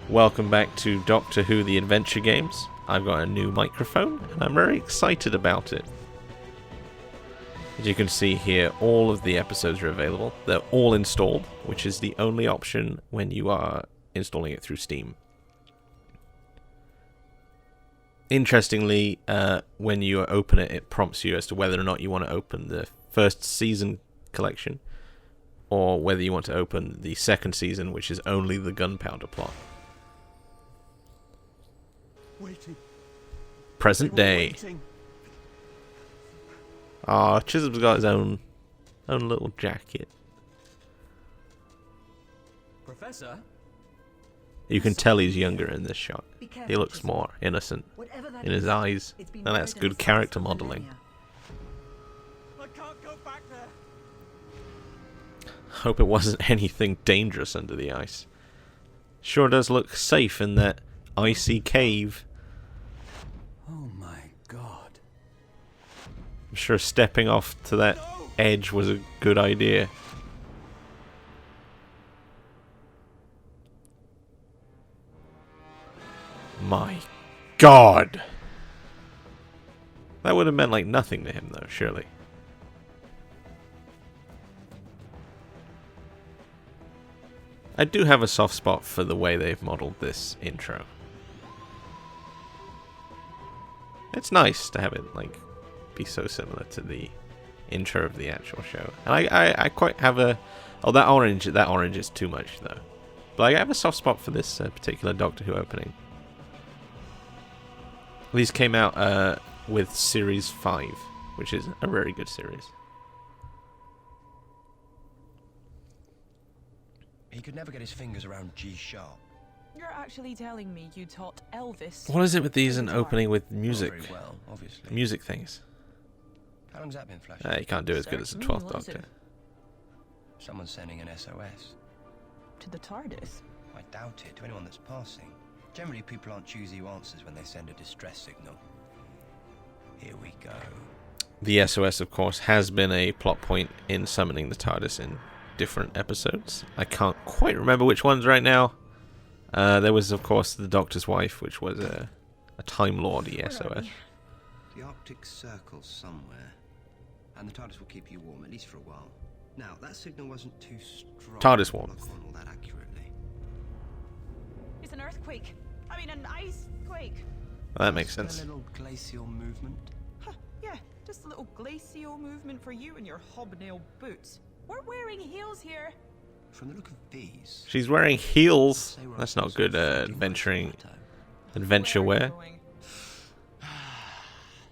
Welcome back to Doctor Who The Adventure Games. I've got a new microphone and I'm very excited about it. As you can see here, all of the episodes are available. They're all installed, which is the only option when you are installing it through Steam. Interestingly, when you open it, it prompts you as to whether or not you want to open the first season collection or whether you want to open the second season, which is only the gunpowder plot. Waiting. Present day. Ah, Chisholm's got his own little jacket. Professor? You can tell he's younger in this shot. He looks more innocent in his eyes, and that's good character modeling. I can't go back there. Hope it wasn't anything dangerous under the ice. Sure does look safe in that icy cave. Oh my god. I'm sure stepping off to that edge was a good idea. My god! That would have meant like nothing to him though, surely. I do have a soft spot for the way they've modelled this intro. It's nice to have it like be so similar to the intro of the actual show. And I quite have a... Oh, that orange is too much though. But I have a soft spot for this particular Doctor Who opening. These came out with Series 5, which is a very good series. He could never get his fingers around G sharp. You're actually telling me you taught Elvis? What is it with these and opening with music? Not very well, obviously. Music things. How long's that been flashing? You can't do as good as the 12th What is Doctor. it? Someone's sending an SOS. To the TARDIS? I doubt it, to anyone that's passing. Generally, people aren't choosy who answers when they send a distress signal. Here we go. The SOS, of course, has been a plot point in summoning the TARDIS in different episodes. I can't quite remember which ones right now. There was, of course, the Doctor's wife, which was a Time Lord-y SOS. The Arctic Circle's somewhere, and the TARDIS will keep you warm, at least for a while. Now, that signal wasn't too strong. TARDIS to warmth. lock on all that accurately. It's an earthquake. I mean, an icequake. Well, that makes sense. A little glacial movement. Huh, yeah, just a little glacial movement for you and your hobnail boots. We're wearing heels here. From the look of these, She's wearing heels. say we're That's on not some good sort of adventure Where are wear. you going?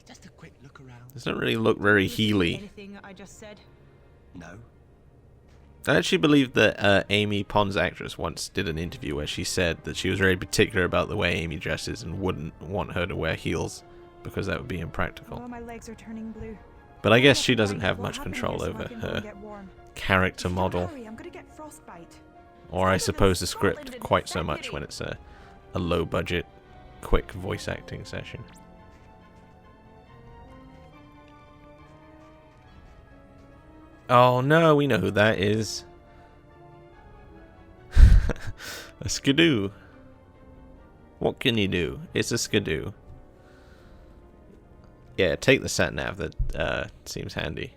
just a quick look around. Doesn't really look very heely. Anything I just said? No. I actually believe that Amy Pond's actress once did an interview where she said that she was very particular about the way Amy dresses and wouldn't want her to wear heels because that would be impractical. Oh, my legs are turning blue. But I guess she doesn't have much control over her character model, Hurry, I'm gonna get frostbite. or I suppose the script quite so much when it's a low budget, quick voice acting session. Oh no, we know who that is. A skidoo. What can you do? It's a skidoo. Yeah, take the sat nav. That seems handy.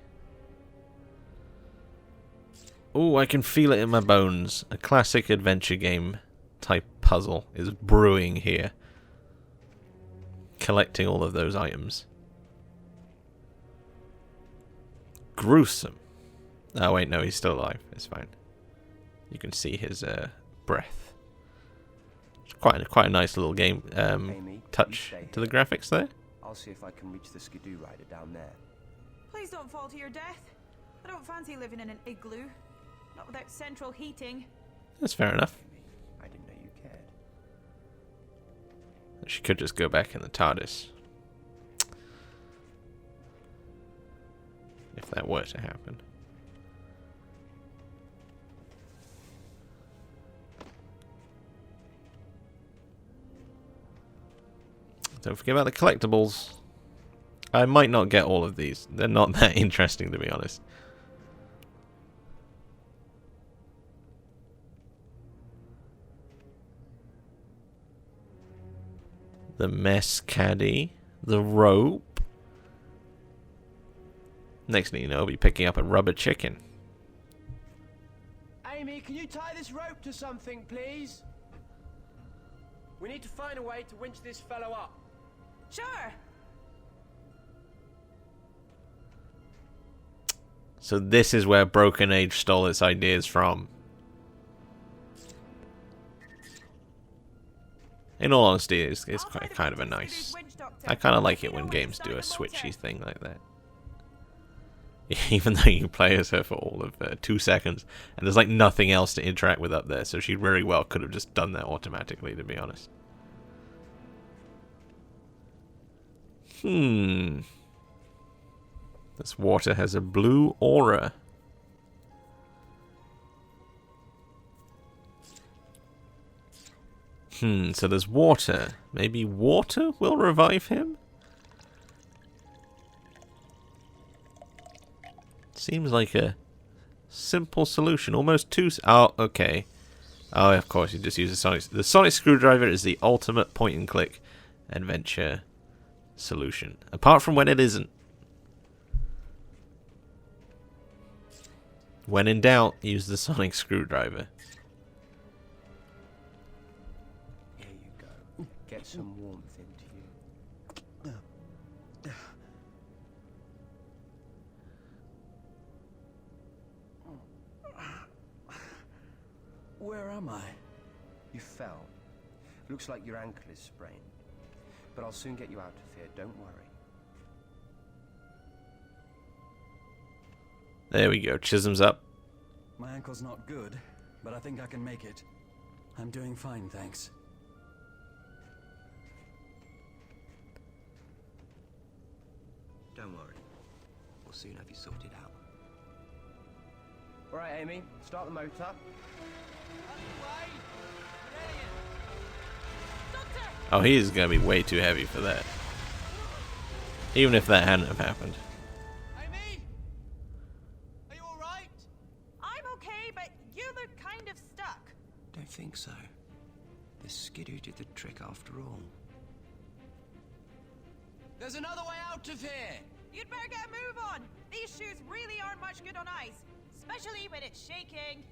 Ooh, I can feel it in my bones. A classic adventure game type puzzle is brewing here. Collecting all of those items. Gruesome. Oh wait, no, he's still alive. It's fine. You can see his breath. It's quite a nice little game Amy, touch you stay to the here. graphics there. I'll see if I can reach the skidoo rider down there. Please don't fall to your death. I don't fancy living in an igloo. Not without central heating. That's fair enough. Amy, I didn't know you cared. She could just go back in the TARDIS. If that were to happen. Don't forget about the collectibles. I might not get all of these. They're not that interesting, to be honest. the mess caddy, the rope. Next thing you know, I'll be picking up a rubber chicken. Amy, can you tie this rope to something, please? We need to find a way to winch this fellow up. Sure. So this is where Broken Age stole its ideas from. In all honesty, it's quite kind of a nice... I kind of like it when games do a switchy thing like that. Even though you play as her for all of 2 seconds, and there's like nothing else to interact with up there, so she very well could have just done that automatically, to be honest. This water has a blue aura. So there's water. Maybe water will revive him? Seems like a simple solution. Almost too... Oh, okay. Oh, of course, you just use the sonic... The sonic screwdriver is the ultimate point-and-click adventure solution. Apart from when it isn't. When in doubt, use the sonic screwdriver. Here you go. Get some warmth into you. Where am I? You fell. Looks like your ankle is sprained. But I'll soon get you out of here, don't worry. There we go. Chisholm's up. My ankle's not good, but I think I can make it. I'm doing fine, thanks. Don't worry. We'll soon have you sorted out. All right, Amy, start the motor. Oh, he is going to be way too heavy for that. Even if that hadn't have happened. Amy? Are you alright? I'm okay, but you look kind of stuck. Don't think so. The skidoo did the trick after all. There's another way out of here! You'd better get a move on. These shoes really aren't much good on ice, especially when it's shaking.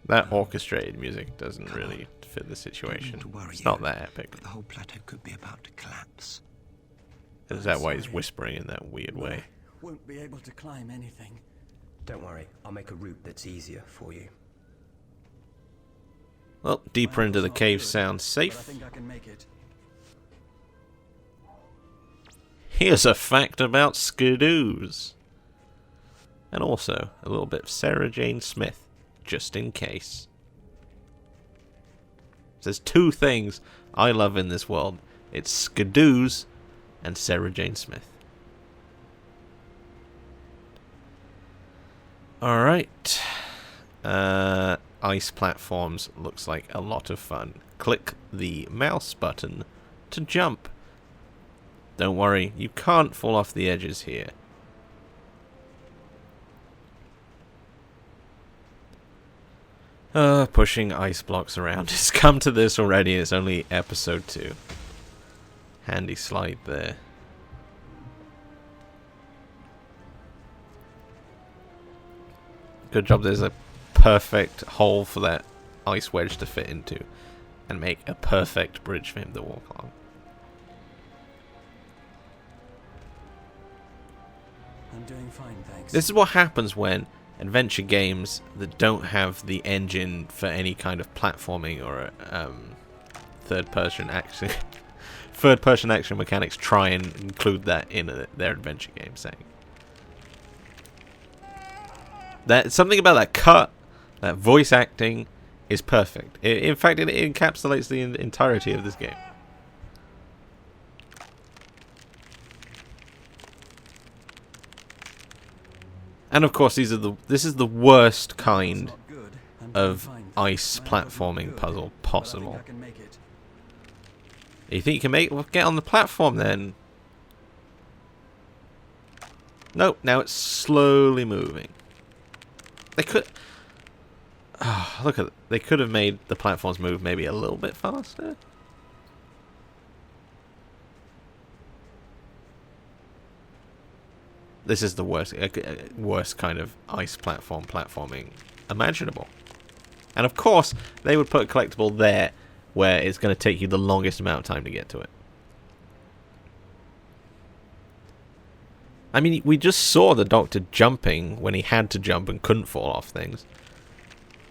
That orchestrated music doesn't really fit the situation. It's not that epic. But the whole plateau could be about to collapse. Is that why he's whispering in that weird way? Won't be able to climb anything. Don't worry, I'll make a route that's easier for you. Well, deeper into the cave sounds But I safe. think I can make it. Here's a fact about skidoos. And also, a little bit of Sarah Jane Smith, just in case. There's two things I love in this world. It's skidoos and Sarah Jane Smith. Alright. Ice platforms looks like a lot of fun. Click the mouse button to jump. Don't worry, you can't fall off the edges here. Pushing ice blocks around. It's come to this already, it's only episode 2. Handy slide there. Good job there's a perfect hole for that ice wedge to fit into. And make a perfect bridge for him to walk along. I'm doing fine, thanks. This is what happens when adventure games that don't have the engine for any kind of platforming or third-person action mechanics try and include that in their adventure game. Saying that something about that cut, that voice acting, is perfect. In fact, it encapsulates the entirety of this game. And of course, this is the worst kind of ice platforming puzzle possible. You think you can make it? Well, get on the platform then. Nope, now it's slowly moving. They could... Oh, look at it. They could have made the platforms move maybe a little bit faster. This is the worst kind of ice platforming imaginable. And of course, they would put a collectible there where it's going to take you the longest amount of time to get to it. I mean, we just saw the Doctor jumping when he had to jump and couldn't fall off things.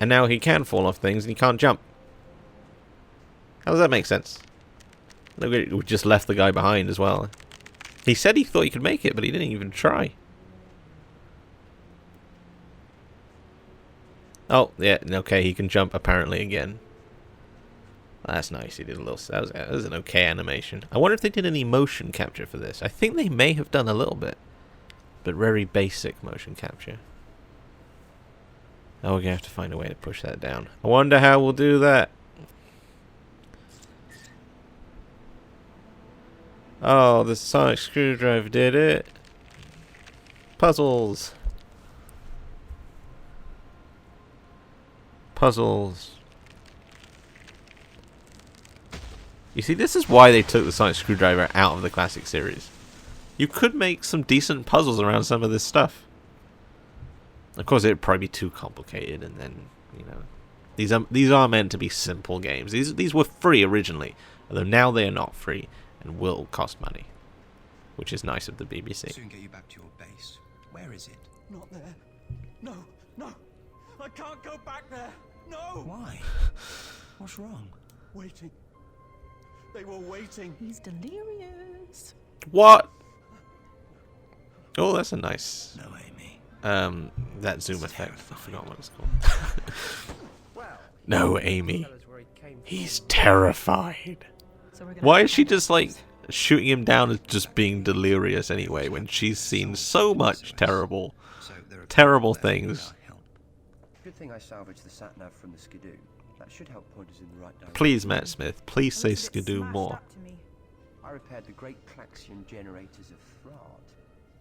And now he can fall off things and he can't jump. How does that make sense? We just left the guy behind as well. He said he thought he could make it, but he didn't even try. Oh, yeah, okay, he can jump apparently again. That's nice, he did a little... That was an okay animation. I wonder if they did any motion capture for this. I think they may have done a little bit. But very basic motion capture. Oh, we're going to have to find a way to push that down. I wonder how we'll do that. Oh, the sonic screwdriver did it. Puzzles. Puzzles. You see, this is why they took the sonic screwdriver out of the classic series. You could make some decent puzzles around some of this stuff. Of course, it'd probably be too complicated, and then, you know, these are meant to be simple games. These were free originally, although now they are not free and will cost money, which is nice of the BBC. Soon get you back to your base. Where is it? Not there. No, no. I can't go back there. No. Why? What's wrong? Waiting. They were waiting. He's delirious. What? Oh, that's a nice... No, Amy. That zoom effect. I forgot what it's called. Well, No, Amy. tell us where he came He's from. terrified. So we're gonna Why have is to she find just out. like shooting him down as just being delirious anyway when she's seen so much terrible So there are Terrible people there things. without help. Good thing I salvaged the sat-nav from the skidoo. That should help point us in the right direction. Please, Matt Smith, please It say looks a bit skidoo smashed more. up to me. I repaired the great Klaxion generators of Thrard.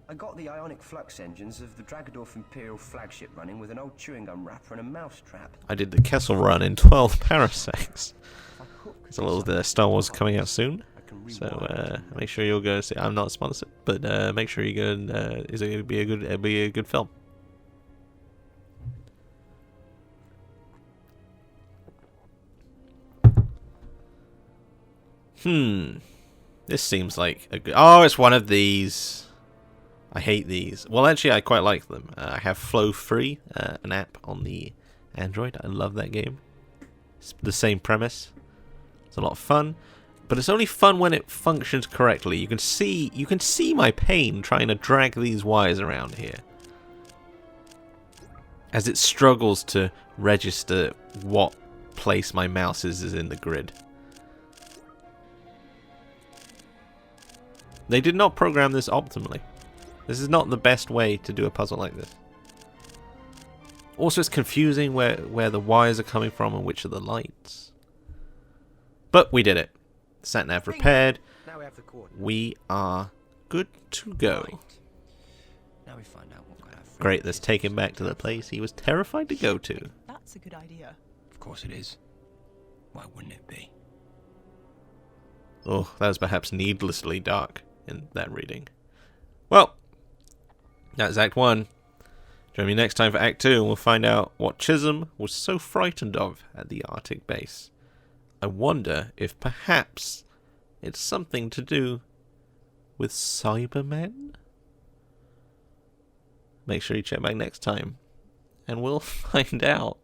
I got the ionic flux engines of the Dragadorf Imperial flagship running with an old chewing gum wrapper and a mouse trap. I did the Kessel run in 12 paraseconds. If I hook There's a little this Star up, Wars coming out soon, I can so rewind it. make sure you'll go see. I'm not sponsored, but make sure you go. And, is it going to be a good? It'll be a good film. This seems like a good... Oh, it's one of these. I hate these. Well, actually, I quite like them. I have Flow Free, an app on the Android. I love that game. It's the same premise. It's a lot of fun, but it's only fun when it functions correctly. You can see my pain trying to drag these wires around here, as it struggles to register what place my mouse is in the grid. They did not program this optimally. This is not the best way to do a puzzle like this. Also, it's confusing where the wires are coming from and which are the lights. But we did it. Sat-nav repaired. Now we have the coordinates. We are good to go. Right. Now we find out what kind of friend Great, it let's is take that's him back to the place he was terrified to go to. That's a good idea. Of course it is. Why wouldn't it be? Oh, that was perhaps needlessly dark in that reading. Well, that's Act 1. Join me next time for Act 2 and we'll find out what Chisholm was so frightened of at the Arctic base. I wonder if perhaps it's something to do with Cybermen? Make sure you check back next time and we'll find out.